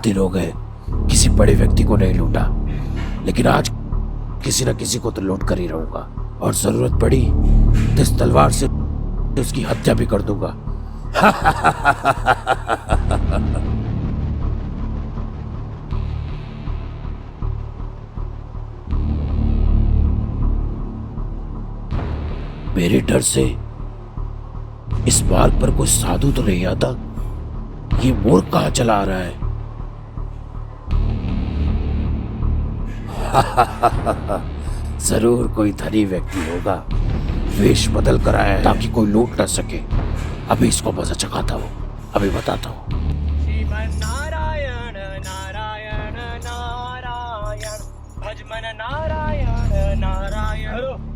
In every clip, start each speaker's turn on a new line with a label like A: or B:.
A: दिन हो गए किसी बड़े व्यक्ति को नहीं लूटा, लेकिन आज किसी न किसी को तो लूट कर ही रहूंगा, और जरूरत पड़ी तो इस तलवार से उसकी हत्या भी कर दूंगा। मेरे डर से इस मार्ग पर कोई साधु तो नहीं आता। ये मूर्ख कहां चला आ रहा है? जरूर कोई धनी व्यक्ति होगा, वेश बदल कर आया है ताकि कोई लूट ना सके। अभी इसको मजा चखाता हूँ, अभी बताता हूँ।
B: नारायण नारायण नारायण भजमन नारायण नारायण।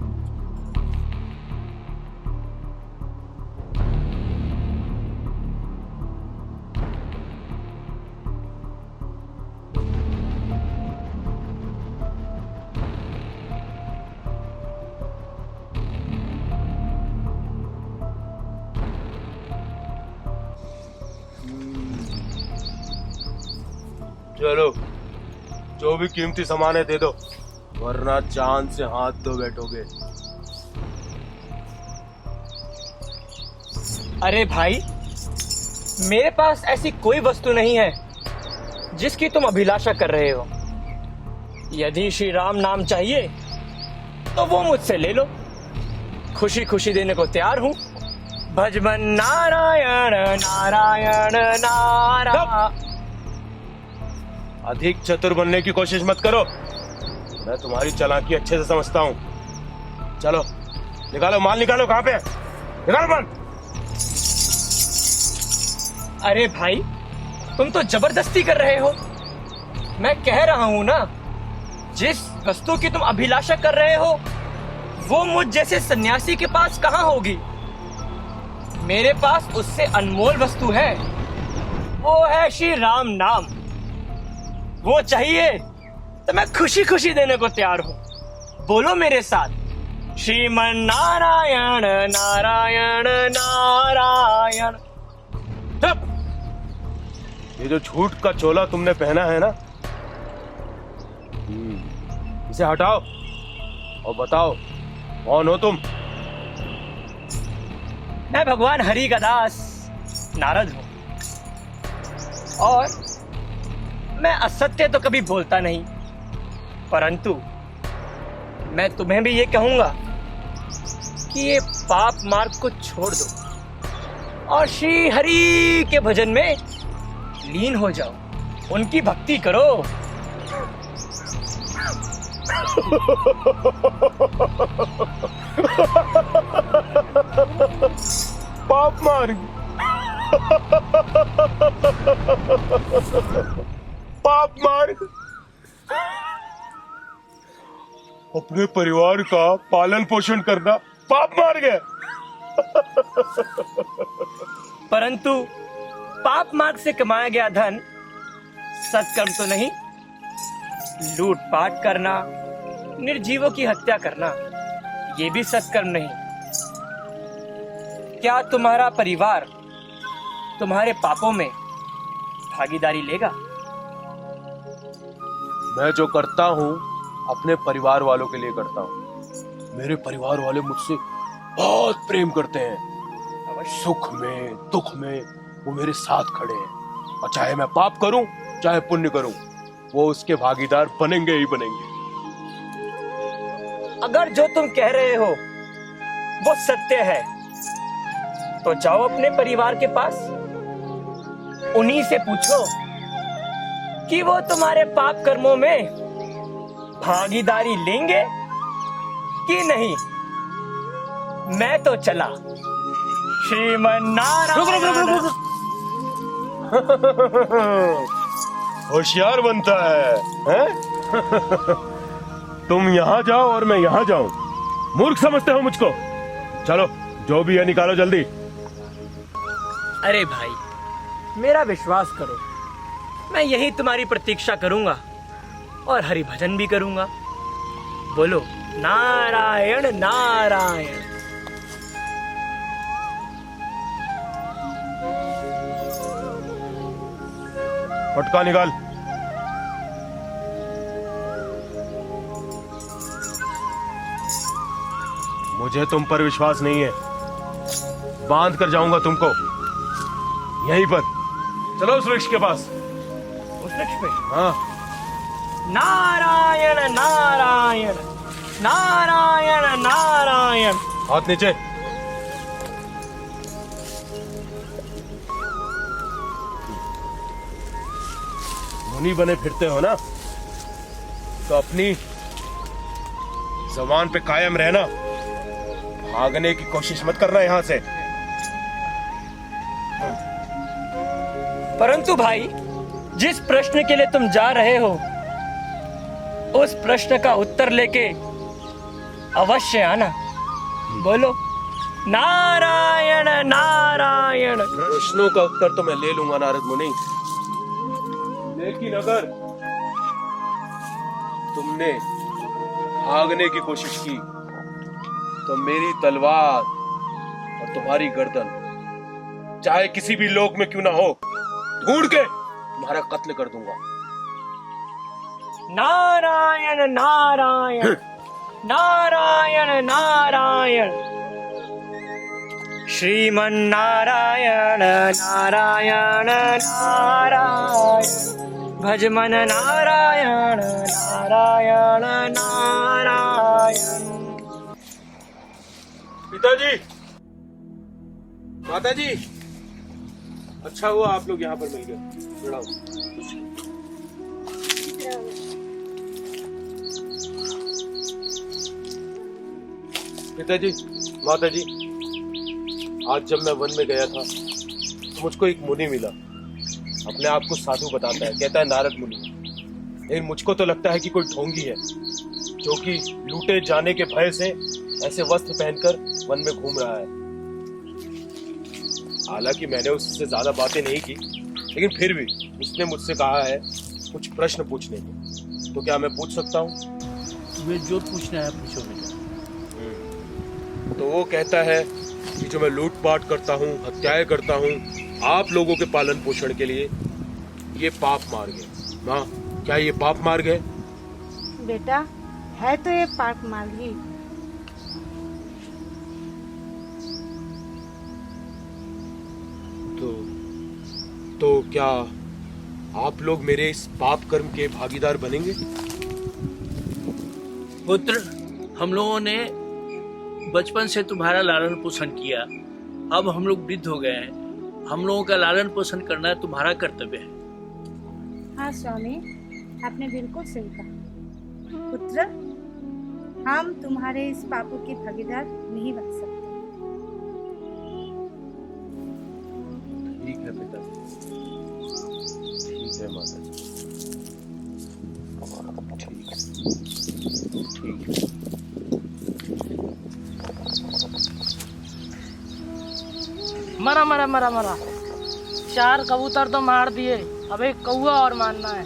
C: चलो, जो भी कीमती सामान है दे दो, वरना चांद से हाथ धो बैठोगे।
B: अरे भाई, मेरे पास ऐसी कोई वस्तु नहीं है जिसकी तुम अभिलाषा कर रहे हो। यदि श्री राम नाम चाहिए तो वो मुझसे ले लो, खुशी खुशी देने को तैयार हूं। भजमन नारायण नारायण नारायण।
C: अधिक चतुर बनने की कोशिश मत करो, मैं तुम्हारी चालाकी अच्छे से समझता हूँ। चलो निकालो माल, निकालो। कहाँ पे निकालो माल?
B: अरे भाई, तुम तो जबरदस्ती कर रहे हो। मैं कह रहा हूं ना, जिस वस्तु की तुम अभिलाषा कर रहे हो वो मुझ जैसे सन्यासी के पास कहां होगी। मेरे पास उससे अनमोल वस्तु है, वो है श्री राम नाम। वो चाहिए तो मैं खुशी खुशी देने को तैयार हूं। बोलो मेरे साथ, श्रीमन नारायण नारायण नारायण।
C: चुप! ये जो झूठ का चोला तुमने पहना है ना, इसे हटाओ और बताओ कौन हो तुम?
B: मैं भगवान हरि का दास नारद हूं, और मैं असत्य तो कभी बोलता नहीं, परंतु मैं तुम्हें भी ये कहूंगा कि ये पाप मार्ग को छोड़ दो और श्री हरि के भजन में लीन हो जाओ, उनकी भक्ति करो।
C: पाप मार्ग, पाप मार्ग। अपने परिवार का पालन पोषण करना पाप मार्ग है।
B: परंतु पाप मार्ग से कमाया गया धन सत्कर्म तो नहीं। लूटपाट करना, निर्जीवों की हत्या करना, ये भी सत्कर्म नहीं। क्या तुम्हारा परिवार तुम्हारे पापों में भागीदारी लेगा?
C: मैं जो करता हूँ अपने परिवार वालों के लिए करता हूँ। मेरे परिवार वाले मुझसे बहुत प्रेम करते हैं। सुख में दुख में वो मेरे साथ खड़े हैं, और चाहे मैं पाप करूं चाहे पुण्य करूं, वो उसके भागीदार बनेंगे ही बनेंगे।
B: अगर जो तुम कह रहे हो वो सत्य है तो जाओ अपने परिवार के पास, उन्हीं से पूछो कि वो तुम्हारे पाप कर्मों में भागीदारी लेंगे कि नहीं। मैं तो चला। श्रीमन नारायण।
C: होशियार बनता है, हैं? तुम यहाँ जाओ और मैं यहाँ जाऊं, मूर्ख समझते हो मुझको? चलो जो भी है निकालो जल्दी।
B: अरे भाई, मेरा विश्वास करो, मैं यही तुम्हारी प्रतीक्षा करूंगा और हरि भजन भी करूंगा। बोलो नारायण नारायण।
C: पटका निकाल। मुझे तुम पर विश्वास नहीं है, बांध कर जाऊंगा तुमको यहीं पर। चलो उस वृक्ष के पास।
B: उस वृक्ष पे?
C: हाँ।
B: नारायण नारायण नारायण नारायण।
C: हाथ नीचे। मुनि बने फिरते हो ना, तो अपनी जबान पे कायम रहना, भागने की कोशिश मत करना यहां से।
B: परंतु भाई, जिस प्रश्न के लिए तुम जा रहे हो उस प्रश्न का उत्तर लेके अवश्य आना। बोलो नारायण नारायण।
C: प्रश्नों का उत्तर तो मैं ले लूंगा नारद मुनि, लेकिन अगर तुमने भागने की कोशिश की तो मेरी तलवार और तुम्हारी गर्दन, चाहे किसी भी लोक में क्यों ना हो, ढूंढ के तुम्हारा कत्ल कर दूंगा।
B: नारायण नारायण नारायण नारायण। श्रीमन नारायण नारायण नारायण। भजमन नारायण नारायण नारायण।
C: पिताजी, माताजी, अच्छा हुआ आप लोग यहाँ पर मिल गए। जुड़ाओ। पिताजी, माताजी, आज जब मैं वन में गया था तो मुझको एक मुनि मिला। अपने आप को साधु बताता है, कहता है नारद मुनि। लेकिन मुझको तो लगता है कि कोई ढोंगी है जो कि लूटे जाने के भय से ऐसे वस्त्र पहनकर वन में घूम रहा है। हालांकि मैंने उससे ज्यादा बातें नहीं की, लेकिन फिर भी उसने मुझसे कहा है कुछ प्रश्न पूछने को। तो क्या मैं पूछ सकता हूँ?
D: तुम्हें जो पूछना है पूछो बेटा।
C: तो वो कहता है कि जो मैं लूटपाट करता हूँ, हत्याएं करता हूँ आप लोगों के पालन पोषण के लिए, ये पाप मार्ग है। माँ, क्या ये पाप मार्ग है?
E: बेटा, है तो ये पाप मार्ग ही।
C: तो क्या आप लोग मेरे इस पाप कर्म के भागीदार बनेंगे?
D: पुत्र, हम लोगों ने बचपन से तुम्हारा लालन पोषण किया। अब हम लोग वृद्ध हो गए हैं, हम लोगों का लालन पोषण करना तुम्हारा कर्तव्य है।
E: हाँ स्वामी, आपने बिल्कुल सही कहा। पुत्र, हम तुम्हारे इस पापों के भागीदार नहीं बन सकते।
C: ठीक है पिता, ठीक है माता जी, ठीक है।
F: मरा मरा मरा मरा। 4 कबूतर तो मार दिए, अब एक कौवा और मारना है।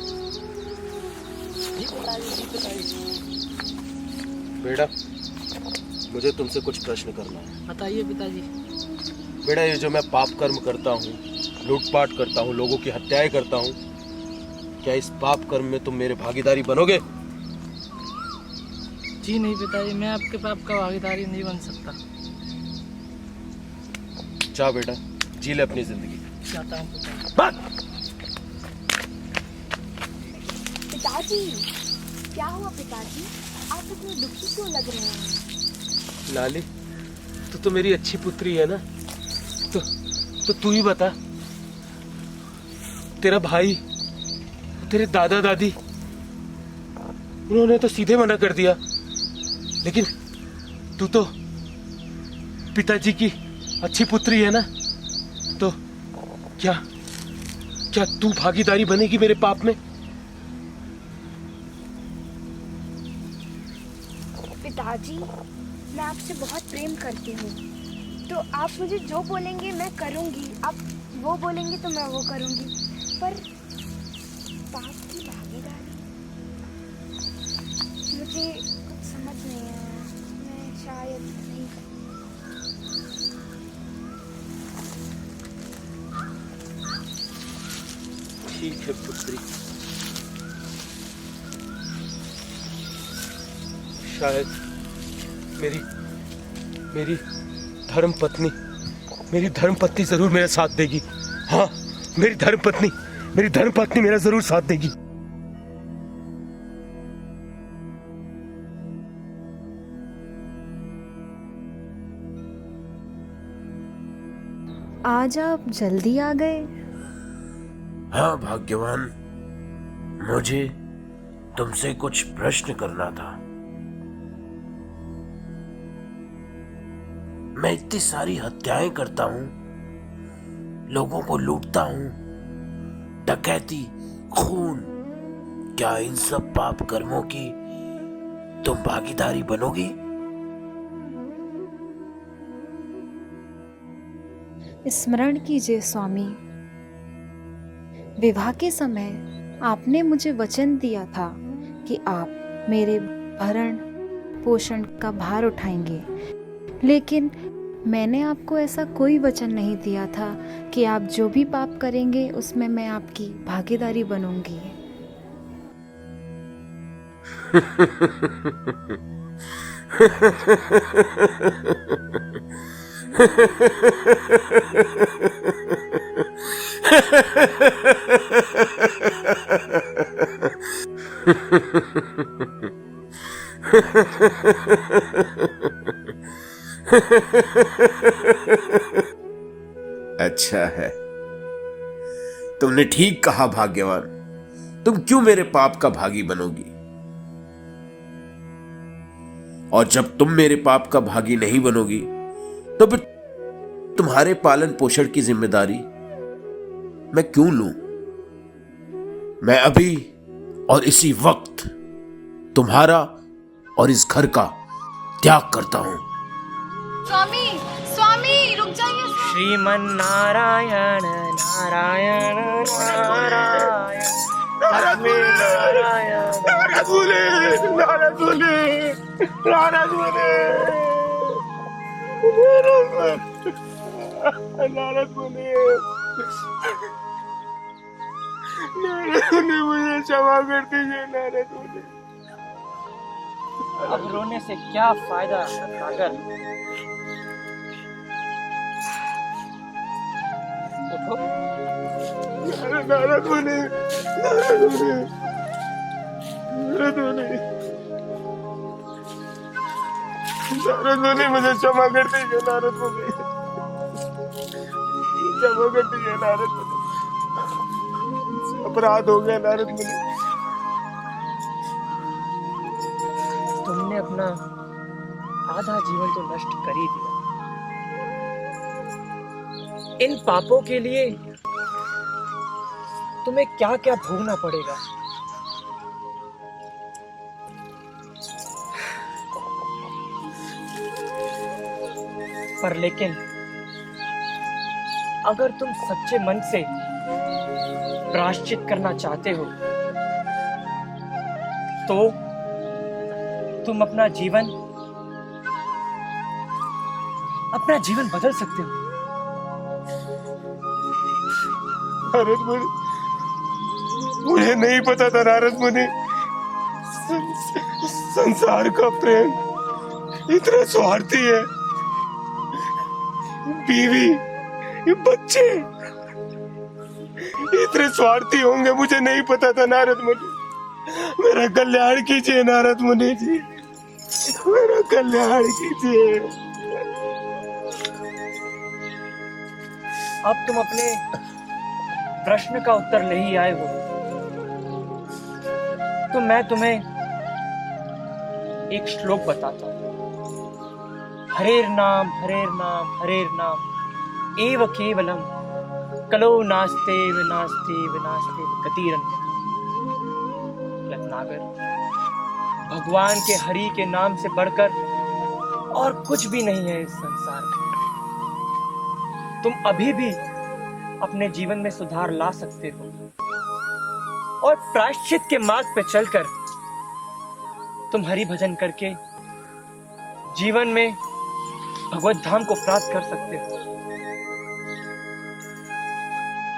C: बेटा, मुझे तुमसे कुछ प्रश्न करना है।
F: बताइए पिताजी।
C: बेटा, ये जो मैं पाप कर्म करता हूँ, लूटपाट करता हूँ, लोगों की हत्याएं करता हूँ, क्या इस पाप कर्म में तुम मेरे भागीदारी बनोगे?
F: जी नहीं पिताजी, मैं आपके पाप का भागीदारी नहीं बन सकता।
C: जा बेटा, जी ले अपनी जिंदगी।
F: जाता हूँ पिताजी।
C: बात।
G: पिताजी, क्या हुआ पिताजी? आप इतने दुखी क्यों लग रहे हैं?
C: लाली, तू तो मेरी अच्छी पुत्री है ना, तो तू ही बता, तेरा भाई, तेरे दादा दादी, उन्होंने तो सीधे मना कर दिया, लेकिन तू तो पिताजी की अच्छी पुत्री है ना, तो क्या तू भागीदारी बनेगी मेरे पाप में?
G: पिताजी, मैं आपसे बहुत प्रेम करती हूँ, तो आप मुझे जो बोलेंगे मैं करूँगी। आप वो बोलेंगे तो मैं वो करूँगी, पर पाप की भागीदारी मुझे कुछ समझ नहीं आया। मैं शायद नहीं कर...
C: ठीक है पुत्री। शायद मेरी मेरी धर्म पत्नी जरूर मेरा साथ देगी। हाँ, मेरी धर्म पत्नी मेरा जरूर साथ देगी।
G: आज आप जल्दी आ गए।
A: हाँ भाग्यवान, मुझे तुमसे कुछ प्रश्न करना था। मैं इतनी सारी हत्याएं करता हूं, लोगों को लूटता हूं, डकैती, खून, क्या इन सब पाप कर्मों की तुम भागीदारी बनोगी?
H: स्मरण कीजिए स्वामी, विवाह के समय आपने मुझे वचन दिया था कि आप मेरे भरण पोषण का भार उठाएंगे, लेकिन मैंने आपको ऐसा कोई वचन नहीं दिया था कि आप जो भी पाप करेंगे उसमें मैं आपकी भागीदारी बनूंगी।
A: अच्छा है, तुमने ठीक कहा भाग्यवान। तुम क्यों मेरे पाप का भागी बनोगी? और जब तुम मेरे पाप का भागी नहीं बनोगी तो फिर तुम्हारे पालन पोषण की जिम्मेदारी मैं क्यों लूं? मैं अभी और इसी वक्त तुम्हारा और इस घर का त्याग करता हूं।
G: स्वामी, स्वामी रुक जाइए।
B: श्रीमन नारायण नारायण नारायण लक्ष्मी नारायण।
C: नारद मुनि मुझे क्षमा कर दीजिए। नारद मुनि,
B: अब रोने से क्या फायदा सागर? उठो।
C: नारद मुनि, मुझे क्षमा कर दीजिए। नारद मुनि, क्षमा कर दीजिए। नारद मुनि, अपराध हो गया। नारद मुनि,
B: तुमने अपना आधा जीवन तो नष्ट कर ही दिया। इन पापों के लिए तुम्हें क्या क्या भोगना पड़ेगा। पर लेकिन अगर तुम सच्चे मन से प्रायश्चित करना चाहते हो तो तुम अपना जीवन बदल सकते हो।
C: नारद मुनि, मुझे नहीं पता था। नारद मुनि, संसार का प्रेम इतना स्वार्थी है। बीवी, ये बच्चे इतने स्वार्थी होंगे, मुझे नहीं पता था। नारद मुनि, मेरा कल्याण कीजिए। नारद मुनि जी, मेरा कल्याण कीजिए।
B: अब तुम अपने प्रश्न का उत्तर ले ही आए हो, तो मैं तुम्हें एक श्लोक बताता हूं। हरेर नाम एव केवलम कलो नास्ते विनास्ते गतिरन्यथा। रत्नाकर, भगवान के हरि के नाम से बढ़कर और कुछ भी नहीं है इस संसार में। तुम अभी भी अपने जीवन में सुधार ला सकते हो और प्रायश्चित के मार्ग पे चलकर तुम हरि भजन करके जीवन में भगवत धाम को प्राप्त कर सकते हो।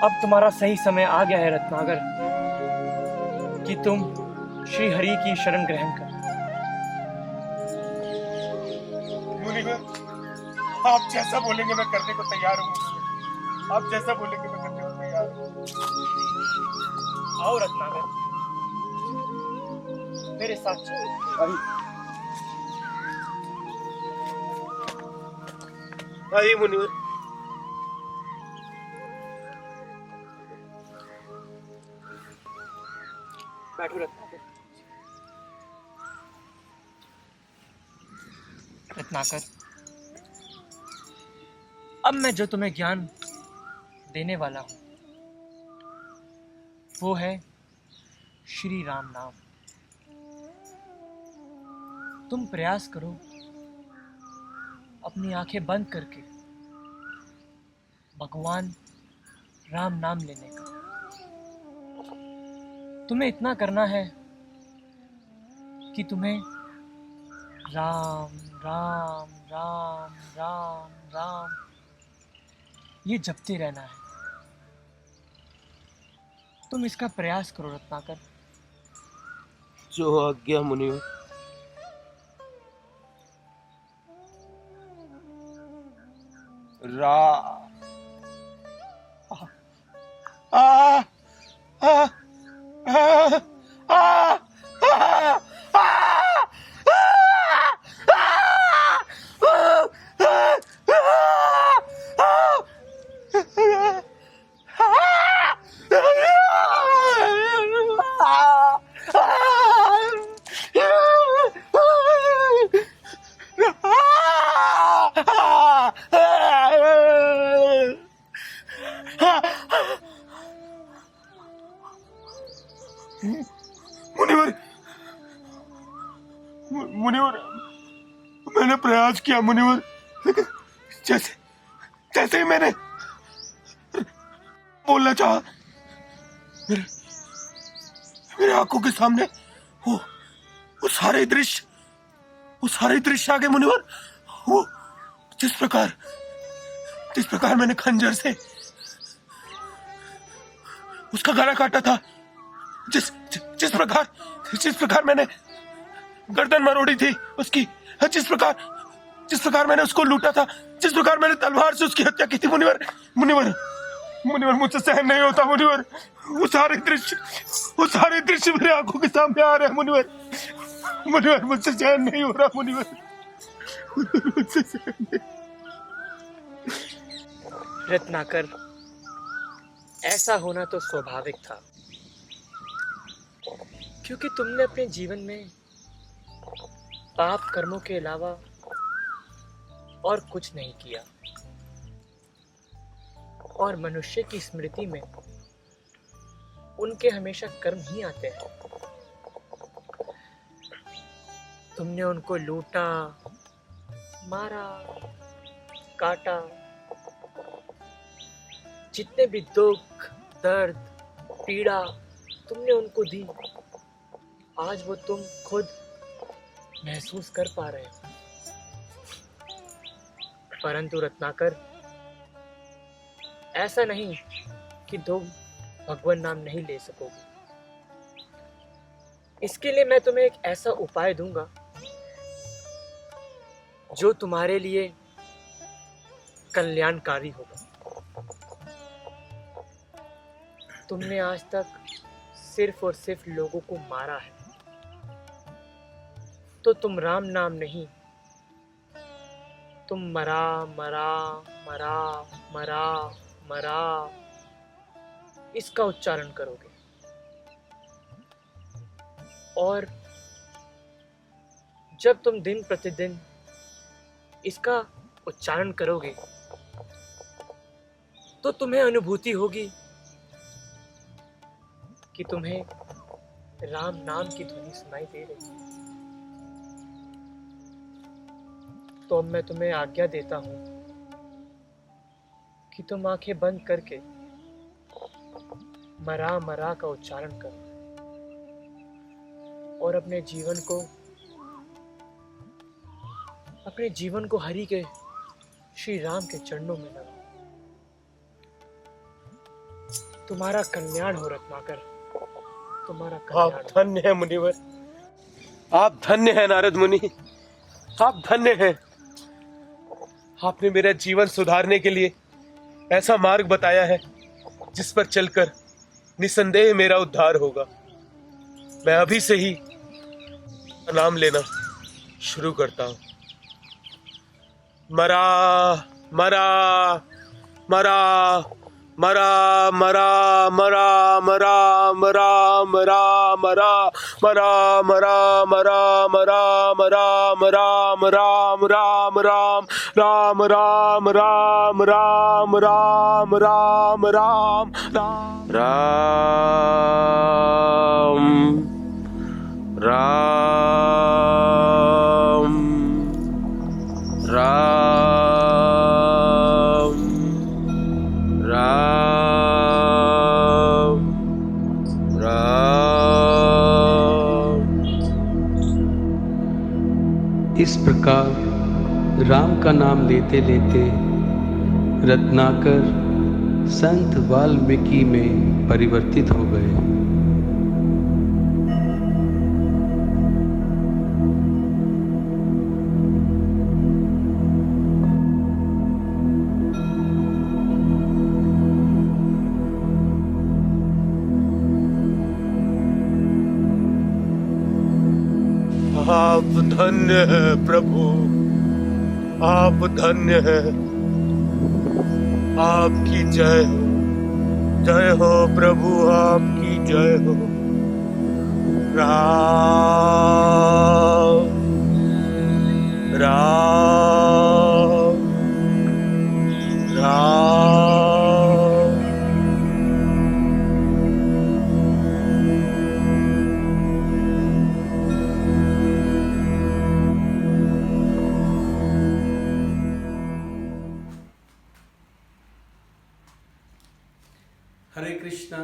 B: अब तुम्हारा सही समय आ गया है रत्नाकर कि तुम श्री हरि की शरण ग्रहण कर।
C: मुनिवर, आप जैसा बोलेंगे मैं करने को तैयार हूँ। आप जैसा बोलेंगे मैं करने को तैयार हूँ।
B: आओ रत्नाकर, मेरे साथ चलो।
C: आइए मुनिवर।
B: बैठो रत्नाकर। रत्नाकर, अब मैं जो तुम्हें ज्ञान देने वाला हूं वो है श्री राम नाम। तुम प्रयास करो अपनी आंखें बंद करके भगवान राम नाम लेने का। तुम्हें इतना करना है कि तुम्हें राम राम राम राम राम ये जपते रहना है। तुम इसका प्रयास करो रत्नाकर।
C: जो आज्ञा मुनिवर। रा आ आ आ आ आ मुनिवर, मुनिवर, मैंने प्रयास किया मुनिवर, लेकिन जैसे जैसे ही मैंने बोलना चाहा, मेरे आंखों के सामने वो सारे दृश्य आ गए मुनिवर। वो जिस प्रकार मैंने खंजर से उसका गला काटा था, जिस प्रकार मैंने गर्दन मरोड़ी थी उसकी, जिस प्रकार मैंने उसको लूटा था, जिस प्रकार मैंने तलवार से उसकी हत्या की थी मुनिवर मुझसे सहन नहीं होता मुनिवर। वो सारे दृश्य मेरे आंखों के सामने आ रहे हैं मुनिवर मुझसे सहन नहीं हो रहा मुनिवर मुझसे सहन नहीं।
B: रत्नाकर, ऐसा होना तो स्वाभाविक था, क्योंकि तुमने अपने जीवन में पाप कर्मों के अलावा और कुछ नहीं किया, और मनुष्य की स्मृति में उनके हमेशा कर्म ही आते हैं। तुमने उनको लूटा, मारा, काटा, जितने भी दुख, दर्द, पीड़ा तुमने उनको दी, आज वो तुम खुद महसूस कर पा रहे हो। परंतु रत्नाकर, ऐसा नहीं कि तुम भगवान नाम नहीं ले सकोगे। इसके लिए मैं तुम्हें एक ऐसा उपाय दूंगा जो तुम्हारे लिए कल्याणकारी होगा। तुमने आज तक सिर्फ और सिर्फ लोगों को मारा है, तो तुम राम नाम नहीं, तुम मरा मरा मरा मरा मरा इसका उच्चारण करोगे। और जब तुम दिन प्रतिदिन इसका उच्चारण करोगे तो तुम्हें अनुभूति होगी कि तुम्हें राम नाम की ध्वनि सुनाई दे रही है। तो अब मैं तुम्हें आज्ञा देता हूं कि तुम आंखें बंद करके मरा मरा का उच्चारण करो और अपने जीवन को हरि के श्री राम के चरणों में लगाओ। तुम्हारा कल्याण हो रत्नाकर, तुम्हारा
C: आप
B: कल्याण।
C: धन्य है मुनिवर, आप धन्य है नारद मुनि, आप धन्य हैं। आपने मेरा जीवन सुधारने के लिए ऐसा मार्ग बताया है जिस पर चलकर निसंदेह मेरा उद्धार होगा। मैं अभी से ही नाम लेना शुरू करता हूं। मरा मरा मरा मरा मरा मरा मरा मरा मरा मरा मरा मरा मरा मरा मरा राम राम राम राम राम राम राम राम राम राम राम राम राम राम राम राम राम।
I: इस प्रकार राम का नाम लेते लेते रत्नाकर संत वाल्मीकि में परिवर्तित हो गए।
C: आप धन्य है प्रभु, आप धन्य है। आपकी जय हो प्रभु, आपकी जय हो। राम राम राम।
I: हरे कृष्णा,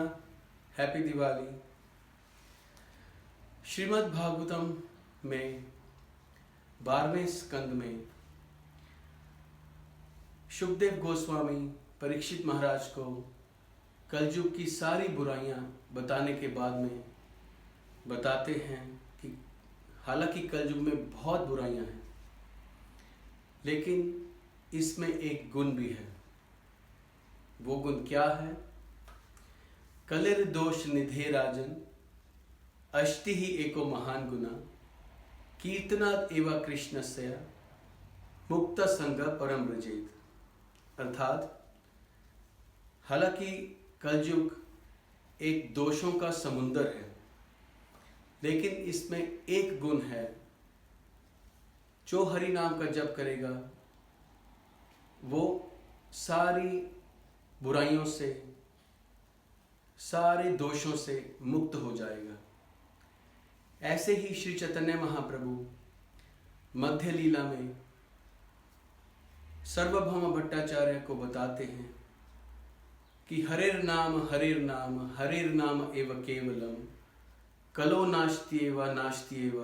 I: हैप्पी दिवाली। श्रीमद् भागवतम में 12वें स्कंद में शुकदेव गोस्वामी परीक्षित महाराज को कलयुग की सारी बुराइयां बताने के बाद में बताते हैं कि हालांकि कलयुग में बहुत बुराइयां हैं, लेकिन इसमें एक गुण भी है। वो गुण क्या है? कलिर दोष निधे राजन, अष्टि ही एको महान गुना, कीर्तनात् एवा कृष्णस्य मुक्त संग परम व्रजेत। अर्थात हालांकि कलयुग एक दोषों का समुंदर है, लेकिन इसमें एक गुण है, जो हरि नाम का जप करेगा वो सारी बुराइयों से, सारे दोषों से मुक्त हो जाएगा। ऐसे ही श्री चैतन्य महाप्रभु मध्य लीला में सर्वभौम भट्टाचार्य को बताते हैं कि हरेर नाम हरेर नाम एव केवलम, कलो नास्त्येव नास्त्येव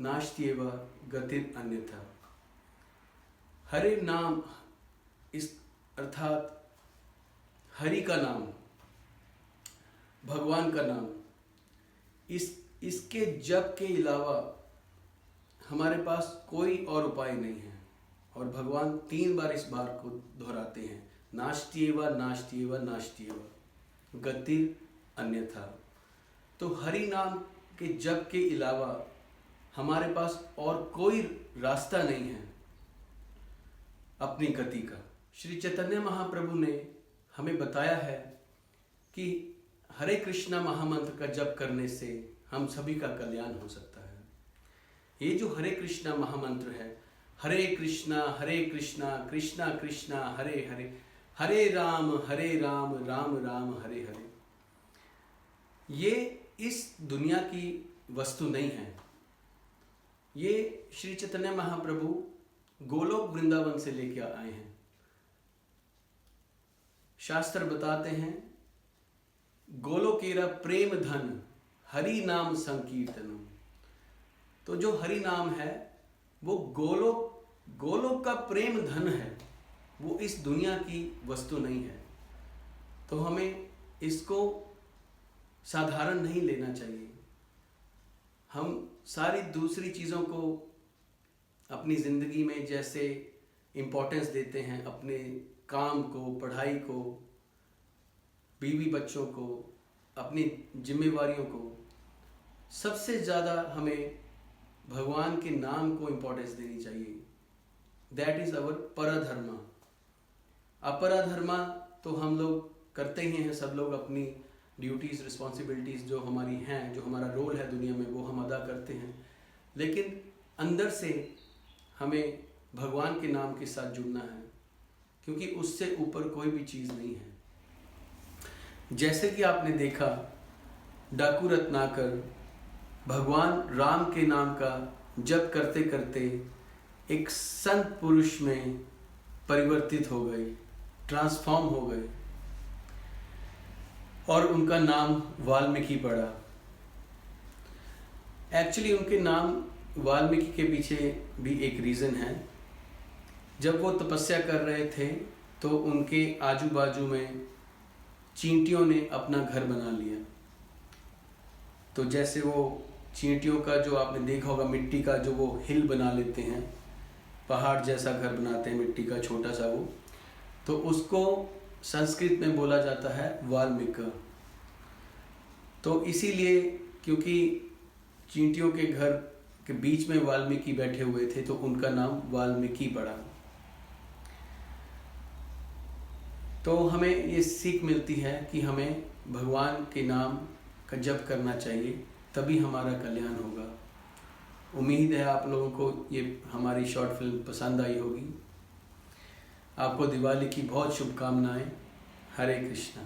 I: नास्त्येव गतिर अन्यथा। हरे नाम, इस अर्थात हरि का नाम, भगवान का नाम, इसके जप के अलावा हमारे पास कोई और उपाय नहीं है। और भगवान 3 बार इस बात को दोहराते हैं, नास्त्येव नास्त्येव नास्त्येव गतिर अन्यथा। तो हरि नाम के जप के अलावा हमारे पास और कोई रास्ता नहीं है अपनी गति का। श्री चैतन्य महाप्रभु ने हमें बताया है कि हरे कृष्णा महामंत्र का जप करने से हम सभी का कल्याण हो सकता है। ये जो हरे कृष्णा महामंत्र है, हरे कृष्णा कृष्णा कृष्णा हरे हरे, हरे राम राम राम हरे हरे, ये इस दुनिया की वस्तु नहीं है। ये श्री चैतन्य महाप्रभु गोलोक वृंदावन से लेके आए हैं। शास्त्र बताते हैं, गोलोकेरा प्रेम धन हरि नाम संकीर्तनम। तो जो हरि नाम है वो गोलोक का प्रेम धन है, वो इस दुनिया की वस्तु नहीं है। तो हमें इसको साधारण नहीं लेना चाहिए। हम सारी दूसरी चीज़ों को अपनी ज़िंदगी में जैसे इम्पोर्टेंस देते हैं, अपने काम को, पढ़ाई को, बीवी बच्चों को, अपनी जिम्मेवारियों को, सबसे ज़्यादा हमें भगवान के नाम को इम्पोर्टेंस देनी चाहिए। That is our परधर्मा। अपराधर्मा तो हम लोग करते ही हैं, सब लोग अपनी ड्यूटीज़, रिस्पॉन्सिबिलिटीज़ जो हमारी हैं, जो हमारा रोल है दुनिया में, वो हम अदा करते हैं। लेकिन अंदर से हमें भगवान के नाम के साथ जुड़ना है, क्योंकि उससे ऊपर कोई भी चीज़ नहीं है। जैसे कि आपने देखा, डाकू रत्नाकर भगवान राम के नाम का जप करते करते एक संत पुरुष में परिवर्तित हो गए, ट्रांसफॉर्म हो गए, और उनका नाम वाल्मीकि पड़ा। एक्चुअली उनके नाम वाल्मीकि के पीछे भी एक रीज़न है। जब वो तपस्या कर रहे थे तो उनके आजू बाजू में चींटियों ने अपना घर बना लिया। तो जैसे वो चींटियों का जो आपने देखा होगा, मिट्टी का जो वो हिल बना लेते हैं, पहाड़ जैसा घर बनाते हैं मिट्टी का छोटा सा वो, तो उसको संस्कृत में बोला जाता है वाल्मीकि। तो इसीलिए क्योंकि चींटियों के घर के बीच में वाल्मीकि बैठे हुए थे तो उनका नाम वाल्मीकि पड़ा। तो हमें ये सीख मिलती है कि हमें भगवान के नाम का जप करना चाहिए, तभी हमारा कल्याण होगा। उम्मीद है आप लोगों को ये हमारी शॉर्ट फिल्म पसंद आई होगी। आपको दिवाली की बहुत शुभकामनाएं। हरे कृष्णा।